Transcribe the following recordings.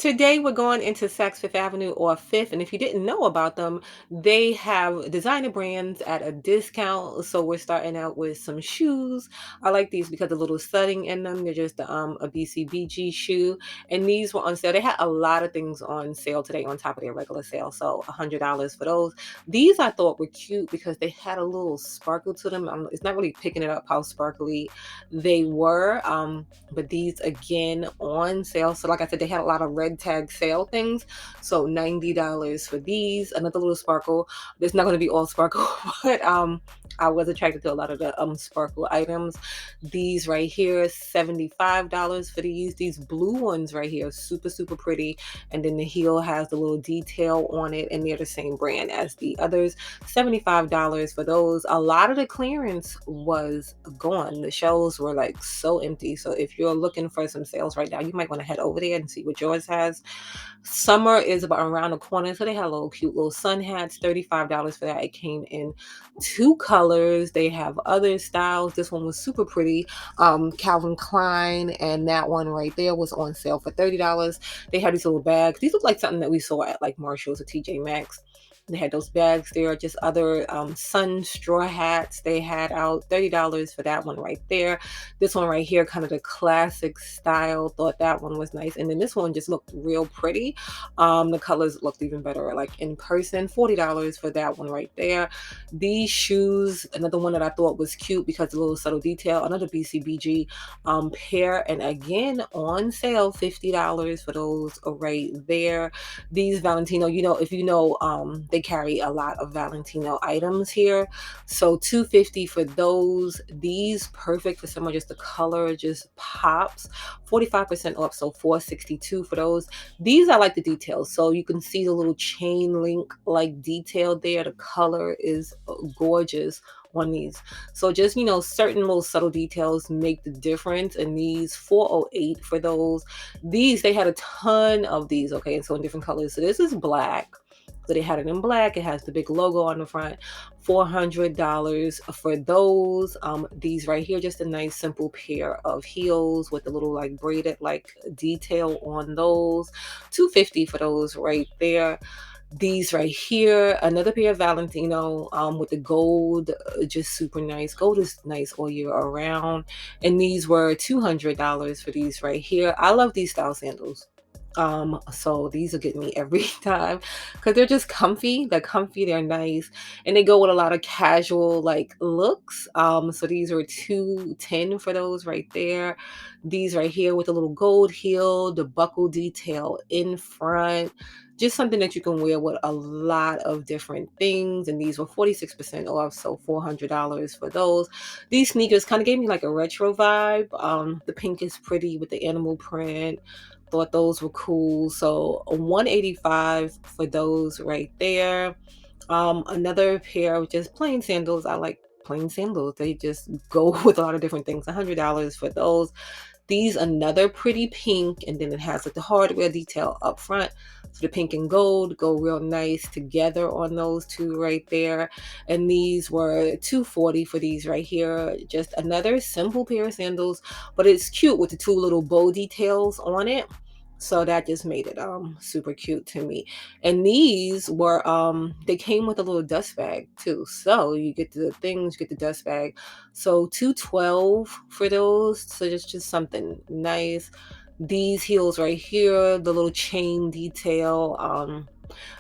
Today we're going into Saks Fifth Avenue or Fifth, and if you didn't know about them, they have designer brands at a discount. So we're starting out with some shoes. I like these because the little studding in them. They're just a BCBG shoe, and these were on sale. They had a lot of things on sale today on top of their regular sale, so $100 for those. These I thought were cute because they had a little sparkle to them. It's not really picking it up how sparkly they were. But these again on sale. So like I said, they had a lot of red tag sale things. So $90 for these. Another little sparkle. It's not going to be all sparkle, but I was attracted to a lot of the sparkle items. These right here, $75 for these. These blue ones right here, super pretty. And then the heel has the little detail on it, and they're the same brand as the others. $75 for those. A lot of the clearance was gone. The shelves were like so empty. So if you're looking for some sales right now, you might want to head over there and see what yours has. Summer is about around the corner, so they had a little cute little sun hats, $35 for that. It came in two colors. They have other styles. This one was super pretty. Calvin Klein, and that one right there was on sale for $30. They had these little bags. These look like something that we saw at like Marshall's or TJ Maxx. They had those bags there, just other sun straw hats they had out. $30 for that one right there. This one right here, kind of the classic style. Thought that one was nice. And then this one just looked real pretty. The colors looked even better like in person. $40 for that one right there. These shoes, another one that I thought was cute because a little subtle detail. Another BCBG pair. And again, on sale, $50 for those right there. These Valentino, if you know, they carry a lot of Valentino items here. So $250 for those. These perfect for someone, just the color just pops. 45% off, so $462 for those. These I like the details. So you can see the little chain link like detail there. The color is gorgeous on these. So just, certain little subtle details make the difference. And these $408 for those. These, they had a ton of these, okay, and so in different colors. So this is black. So they had it in black. It has the big logo on the front. $400 for those. These right here, just a nice simple pair of heels with the little like braided like detail on those. $250 for those right there. These right here, another pair of Valentino with the gold, just super nice. Gold is nice all year around. And these were $200 for these right here. I love these style sandals. So these will get me every time because they're just comfy. They're comfy, they're nice, and they go with a lot of casual like looks. So these are 210 for those right there. These right here with a little gold heel, the buckle detail in front. Just something that you can wear with a lot of different things. And these were 46% off, so $400 for those. These sneakers kind of gave me like a retro vibe. The pink is pretty with the animal print. Thought those were cool. So 185 for those right there. Another pair of just plain sandals. I like plain sandals. They just go with a lot of different things. $100 for those. These, another pretty pink, and then it has like the hardware detail up front. So the pink and gold go real nice together on those two right there. And these were $240 for these right here. Just another simple pair of sandals, but it's cute with the two little bow details on it. So that just made it super cute to me. And these were they came with a little dust bag too. So you get the things, you get the dust bag. So 212 for those. So just something nice. These heels right here, the little chain detail,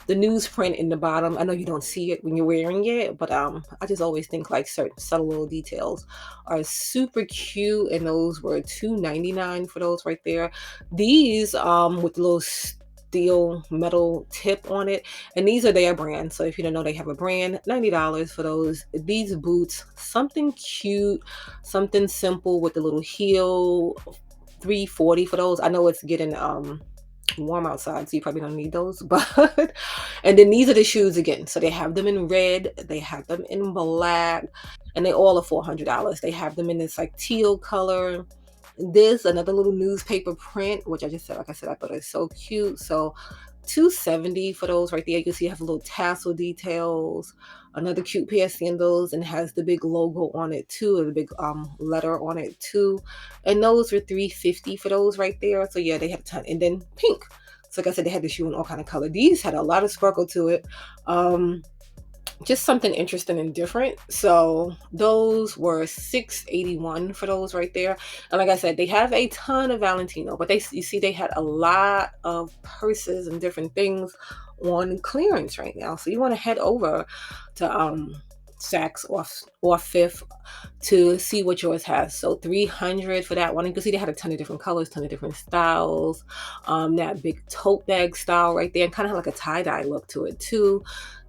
the newsprint in the bottom. I know you don't see it when you're wearing it, but I just always think like certain subtle little details are super cute. And those were $299 for those right there. These with the little steel metal tip on it, and these are their brand. So if you don't know, they have a brand. $90 for those. These boots, something cute, something simple with the little heel. $340 for those. I know it's getting warm outside, so you probably don't need those, but and then these are the shoes again. So they have them in red, they have them in black, and they all are $400. They have them in this like teal color. This, another little newspaper print, which I just said, like I said, I thought it was so cute. So 270 for those right there. You can see I have little tassel details. Another cute pair of sandals, and has the big logo on it too, or the big letter on it too. And those were 350 for those right there. So yeah, they have a ton. And then pink. So like I said, they had the shoe in all kind of color. These had a lot of sparkle to it. Just something interesting and different. So those were $6.81 for those right there. And like I said, they have a ton of Valentino, but you see they had a lot of purses and different things on clearance right now. So you want to head over to Saks or Fifth to see what yours has. So 300 for that one. You can see they had a ton of different colors, ton of different styles. That big tote bag style right there, and kind of like a tie-dye look to it too.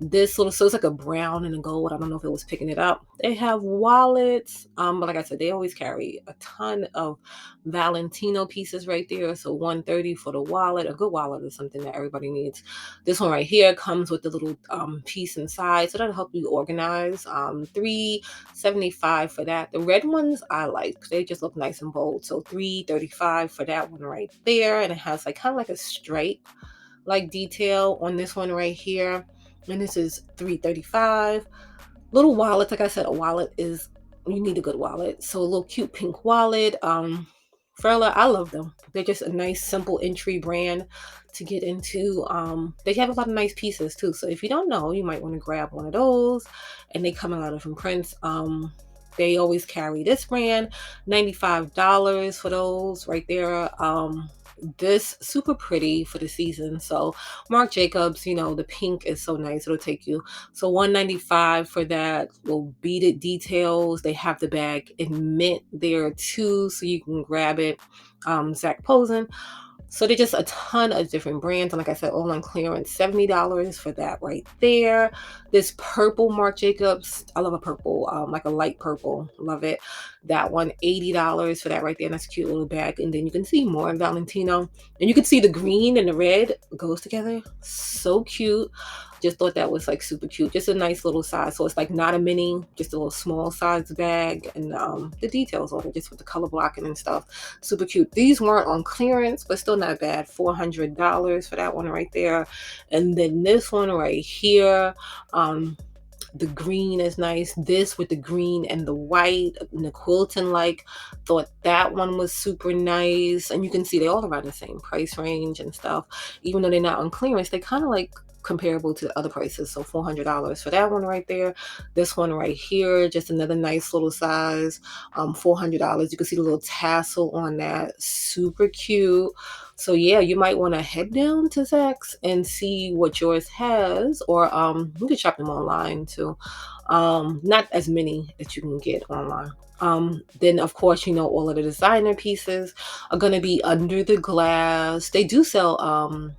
This little, so it's like a brown and a gold. I don't know if it was picking it up. They have wallets. But like I said, they always carry a ton of Valentino pieces right there. So 130 for the wallet. A good wallet is something that everybody needs. This one right here comes with the little piece inside, so that'll help you organize. 375 for that. The red ones I like. They just look nice and bold. So 335 for that one right there. And it has like kind of like a stripe like detail on this one right here. And this is 335. Little wallets, like I said, a wallet is, you need a good wallet. So a little cute pink wallet. Frella, I love them. They're just a nice, simple entry brand to get into. They have a lot of nice pieces too. So if you don't know, you might want to grab one of those. And they come in a lot of different prints. They always carry this brand, $95 for those right there. This super pretty for the season. So Marc Jacobs, you know, the pink is so nice. It'll take you. So $195 for that. Little beaded details. They have the bag in mint there too, so you can grab it. Zach Posen. So they're just a ton of different brands. And like I said, all on clearance, $70 for that right there. This purple Marc Jacobs, I love a purple, like a light purple, love it. That one, $80 for that right there. And that's a cute little bag. And then you can see more Valentino. And you can see the green and the red goes together. So cute. Just thought that was like super cute. Just a nice little size. So it's like not a mini, just a little small size bag. And the details on it, just with the color blocking and stuff. Super cute. These weren't on clearance, but still not bad. $400 for that one right there. And then this one right here, the green is nice. This with the green and the white and the quilting, like, thought that one was super nice. And you can see they all around the same price range and stuff. Even though they're not on clearance, they kind of like comparable to the other prices. So $400 for that one right there. This one right here, just another nice little size, $400. You can see the little tassel on that, super cute. So yeah, you might want to head down to Saks and see what yours has, or you can shop them online too. Not as many that you can get online. Then of course, you know, all of the designer pieces are going to be under the glass. They do sell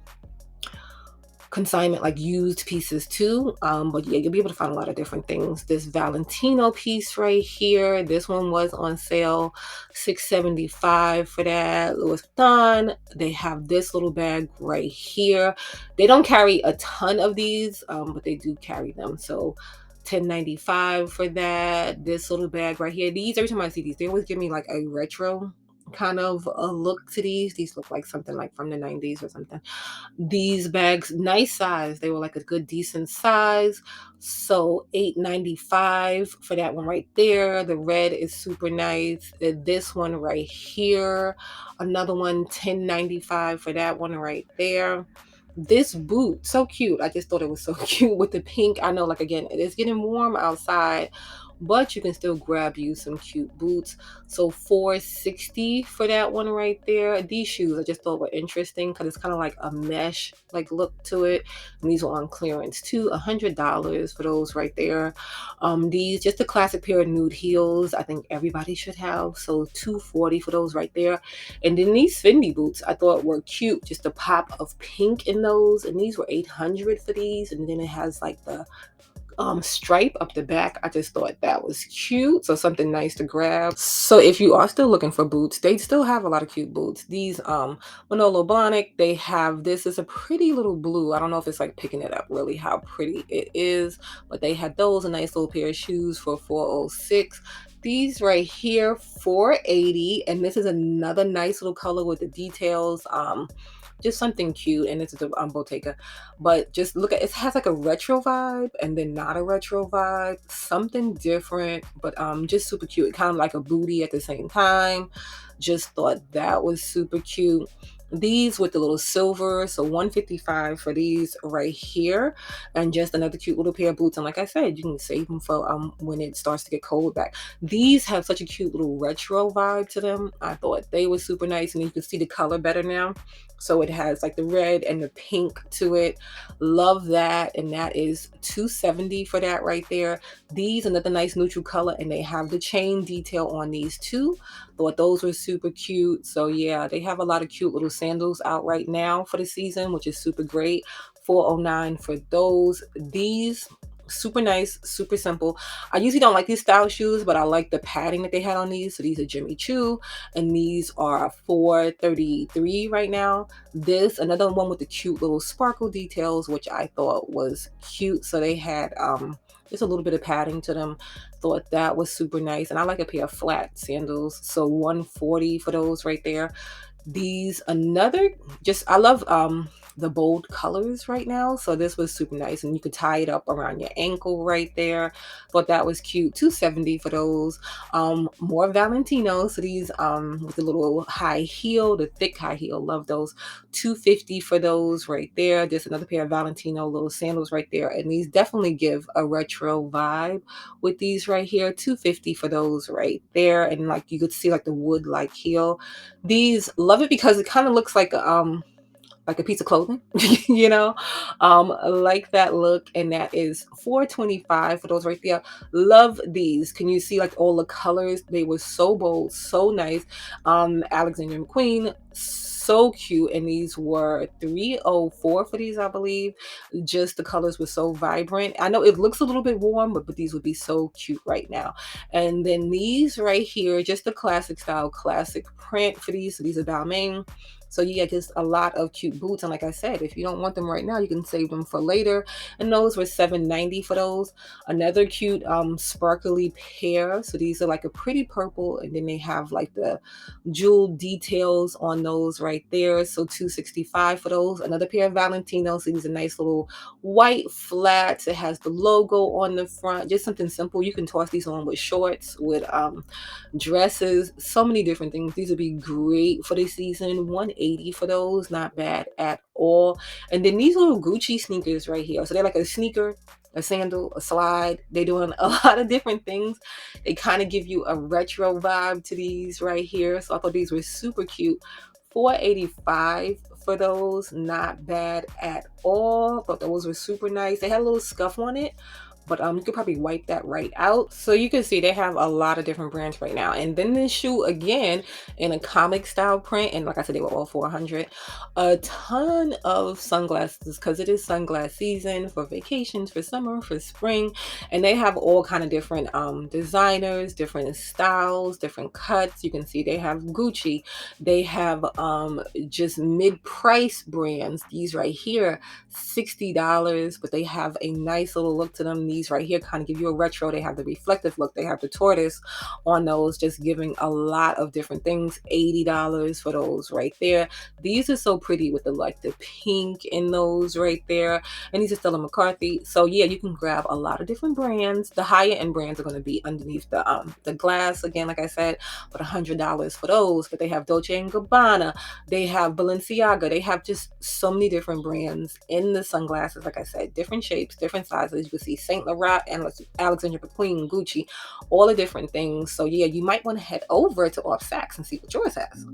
consignment, like used pieces too, but yeah, you'll be able to find a lot of different things. This Valentino piece right here, this one was on sale, $675 for that. Louis Vuitton, they have this little bag right here. They don't carry a ton of these, but they do carry them. So $10.95 for that. This little bag right here, these, every time I see these, they always give me like a retro kind of a look to these look like something like from the 90s or something. These bags, nice size. They were like a good decent size. So $8.95 for that one right there. The red is super nice. This one right here, another one, $10.95 for that one right there. This boot, so cute. I just thought it was so cute with the pink. I know, like, again, it is getting warm outside, but you can still grab you some cute boots. So $460 for that one right there. These shoes I just thought were interesting because it's kind of like a mesh like look to it. And these were on clearance too. $100 for those right there. These, just a classic pair of nude heels, I think everybody should have. So $240 for those right there. And then these Fendi boots I thought were cute. Just a pop of pink in those. And these were $800 for these. And then it has like the stripe up the back. I just thought that was cute, so something nice to grab. So if you are still looking for boots, they still have a lot of cute boots. These Manolo Blahnik, they have, this is a pretty little blue. I don't know if it's like picking it up really how pretty it is, but they had those, a nice little pair of shoes for $406. These right here, $480, and this is another nice little color with the details. Just something cute, and it's a Bottega, but just look at it, has like a retro vibe and then not a retro vibe, something different, but just super cute, kind of like a booty at the same time. Just thought that was super cute. These with the little silver, so 155 for these right here, and just another cute little pair of boots. And like I said, you can save them for when it starts to get cold back. These have such a cute little retro vibe to them. I thought they were super nice, and you can see the color better now. So it has like the red and the pink to it. Love that, and that is 270 for that right there. These another nice neutral color, and they have the chain detail on these too. Thought those were super cute. So yeah, they have a lot of cute little sandals out right now for the season, which is super great. 409 for those. These super nice, super simple. I usually don't like these style shoes, but I like the padding that they had on these. So these are Jimmy Choo, and these are 433 right now. This another one with the cute little sparkle details, which I thought was cute. So they had just a little bit of padding to them. Thought that was super nice, and I like a pair of flat sandals, so 140 for those right there. These another, just I love the bold colors right now, so this was super nice, and you could tie it up around your ankle right there. Thought that was cute. 270 for those. More Valentino, so these with the little high heel, the thick high heel, love those. 250 for those right there. Just another pair of Valentino little sandals right there, and these definitely give a retro vibe with these right here. 250 for those right there, and like you could see like the wood like heel. These love it because it kind of looks like a piece of clothing, you know, like that look, and that is 425 for those right there. Love these. Can you see like all the colors? They were so bold, so nice. Alexander McQueen, so cute, and these were 304 for these, I believe. Just the colors were so vibrant. I know it looks a little bit warm, but these would be so cute right now. And then these right here, just the classic style, classic print for these. So these are Balmain. So you get just a lot of cute boots. And like I said, if you don't want them right now, you can save them for later. And those were 790 for those. Another cute sparkly pair. So these are like a pretty purple, and then they have like the jewel details on those right there. So 265 for those. Another pair of Valentino. So these are nice little white flats. It has the logo on the front. Just something simple. You can toss these on with shorts, with dresses, so many different things. These would be great for the season. 180 for those, not bad at all. And then these little Gucci sneakers right here. So they're like a sneaker, a sandal, a slide. They're doing a lot of different things. They kind of give you a retro vibe to these right here. So I thought these were super cute. 485 for those, not bad at all. Thought those were super nice. They had a little scuff on it, but you could probably wipe that right out. So you can see they have a lot of different brands right now. And then this shoe again in a comic style print, and like I said, they were all 400. A ton of sunglasses, because it is sunglass season for vacations, for summer, for spring, and they have all kind of different designers, different styles, different cuts. You can see they have Gucci, they have just mid-price brands. These right here, $60, but they have a nice little look to them. These right here kind of give you a retro. They have the reflective look. They have the tortoise on those, just giving a lot of different things. $80 for those right there. These are so pretty with the like the pink in those right there. And these are Stella McCarthy. So yeah, you can grab a lot of different brands. The higher end brands are going to be underneath the glass again, like I said, but $100 for those. But they have Dolce and Gabbana, they have Balenciaga, they have just so many different brands in the sunglasses. Like I said, different shapes, different sizes. You can see Saint Laurent and Alexander McQueen, Gucci, all the different things. So yeah, you might want to head over to Off Saks and see what yours has.